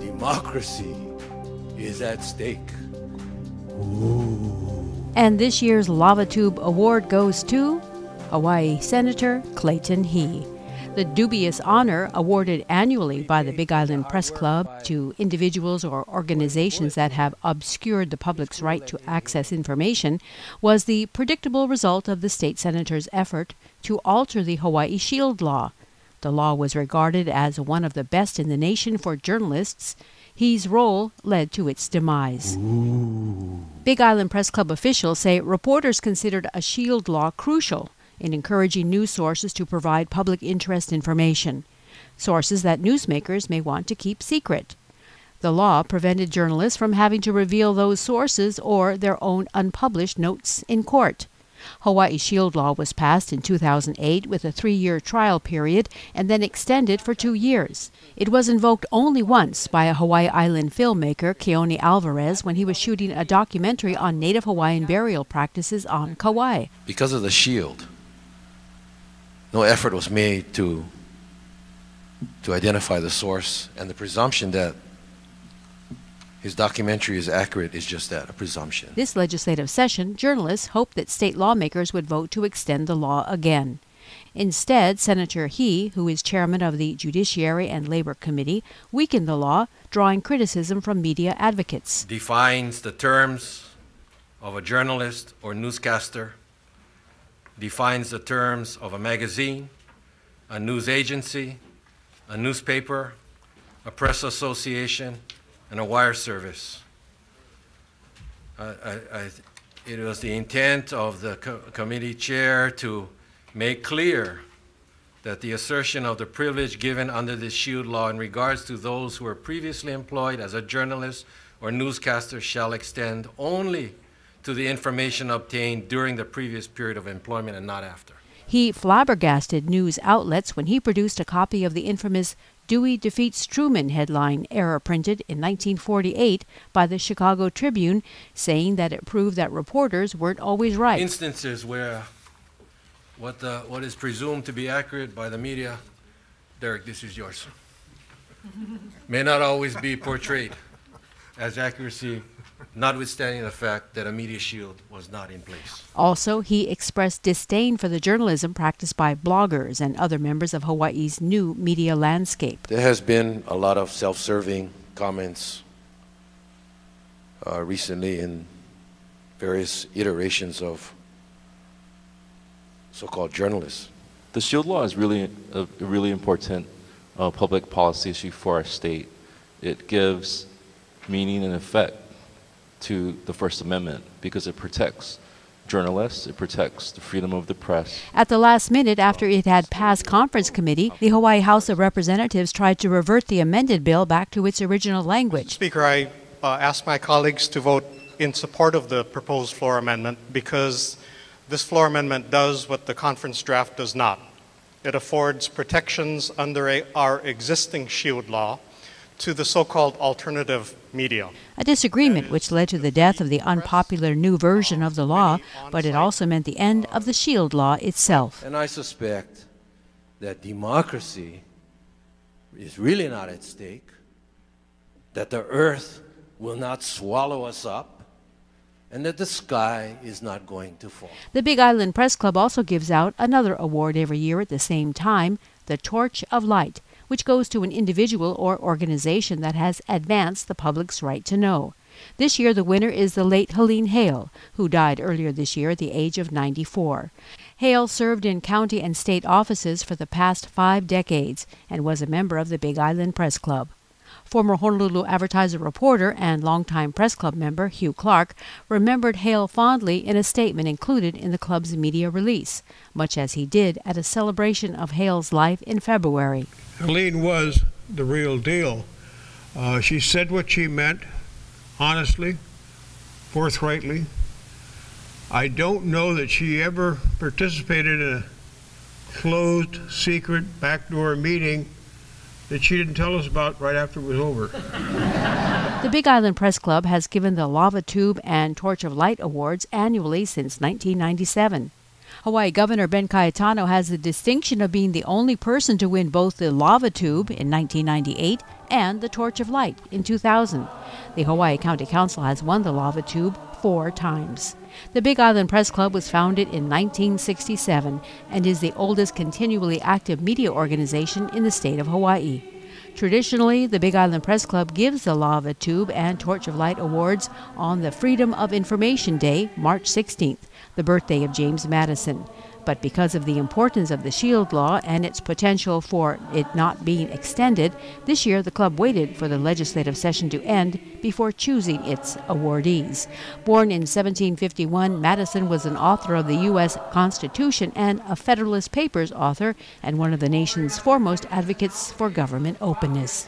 Democracy is at stake. And this year's LavaTube Award goes to Hawaii Senator Clayton He. The dubious honor, awarded annually by the Big Island Press Club to individuals or organizations that have obscured the public's right to access information, was the predictable result of the state senator's effort to alter the Hawaii Shield Law. The law was regarded as one of the best in the nation for journalists. He's role led to its demise. Big Island Press Club officials say reporters considered a Shield Law crucial in encouraging news sources to provide public interest information, sources that newsmakers may want to keep secret. The law prevented journalists from having to reveal those sources or their own unpublished notes in court. Hawaii Shield Law was passed in 2008 with a 3-year trial period and then extended for 2 years. It was invoked only once by a Hawaii Island filmmaker, Keone Alvarez, when he was shooting a documentary on Native Hawaiian burial practices on Kauai. Because of the shield, no effort was made to identify the source, and the presumption that his documentary is accurate is just that, a presumption. This legislative session, journalists hoped that state lawmakers would vote to extend the law again. Instead, Senator He, who is chairman of the Judiciary and Labor Committee, weakened the law, drawing criticism from media advocates. Defines the terms of a journalist or newscaster, defines the terms of a magazine, a news agency, a newspaper, a press association, and a wire service. It was the intent of the committee chair to make clear that the assertion of the privilege given under the Shield Law in regards to those who were previously employed as a journalist or newscaster shall extend only to the information obtained during the previous period of employment and not after. He flabbergasted news outlets when he produced a copy of the infamous Dewey Defeats Truman headline error printed in 1948 by the Chicago Tribune, saying that it proved that reporters weren't always right. Instances where what is presumed to be accurate by the media, Derek, this is yours, may not always be portrayed as accuracy, notwithstanding the fact that a media shield was not in place. Also, he expressed disdain for the journalism practiced by bloggers and other members of Hawaii's new media landscape. There has been a lot of self-serving comments recently in various iterations of so-called journalists. The Shield Law is really a really important public policy issue for our state. It gives meaning and effect to the First Amendment because it protects journalists, it protects the freedom of the press. At the last minute, after it had passed conference committee, the Hawaii House of Representatives tried to revert the amended bill back to its original language. Speaker, I ask my colleagues to vote in support of the proposed floor amendment because this floor amendment does what the conference draft does not. It affords protections under our existing Shield Law to the so-called alternative media. A disagreement which led to the death of the unpopular new version of the law, but it also meant the end of the Shield Law itself. And I suspect that democracy is really not at stake, that the earth will not swallow us up, and that the sky is not going to fall. The Big Island Press Club also gives out another award every year at the same time, the Torch of Light, which goes to an individual or organization that has advanced the public's right to know. This year the winner is the late Helene Hale, who died earlier this year at the age of 94. Hale served in county and state offices for the past 5 decades and was a member of the Big Island Press Club. Former Honolulu Advertiser reporter and longtime Press Club member Hugh Clark remembered Hale fondly in a statement included in the club's media release, much as he did at a celebration of Hale's life in February. Helene was the real deal. She said what she meant, honestly, forthrightly. I don't know that she ever participated in a closed, secret, backdoor meeting that she didn't tell us about right after it was over. The Big Island Press Club has given the LavaTube and Torch of Light Awards annually since 1997. Hawaii Governor Ben Cayetano has the distinction of being the only person to win both the Lava Tube in 1998 and the Torch of Light in 2000. The Hawaii County Council has won the Lava Tube 4 times. The Big Island Press Club was founded in 1967 and is the oldest continually active media organization in the state of Hawaii. Traditionally, the Big Island Press Club gives the Lava Tube and Torch of Light awards on the Freedom of Information Day, March 16th, the birthday of James Madison. But because of the importance of the SHIELD law and its potential for it not being extended, this year the club waited for the legislative session to end before choosing its awardees. Born in 1751, Madison was an author of the U.S. Constitution and a Federalist Papers author and one of the nation's foremost advocates for government openness.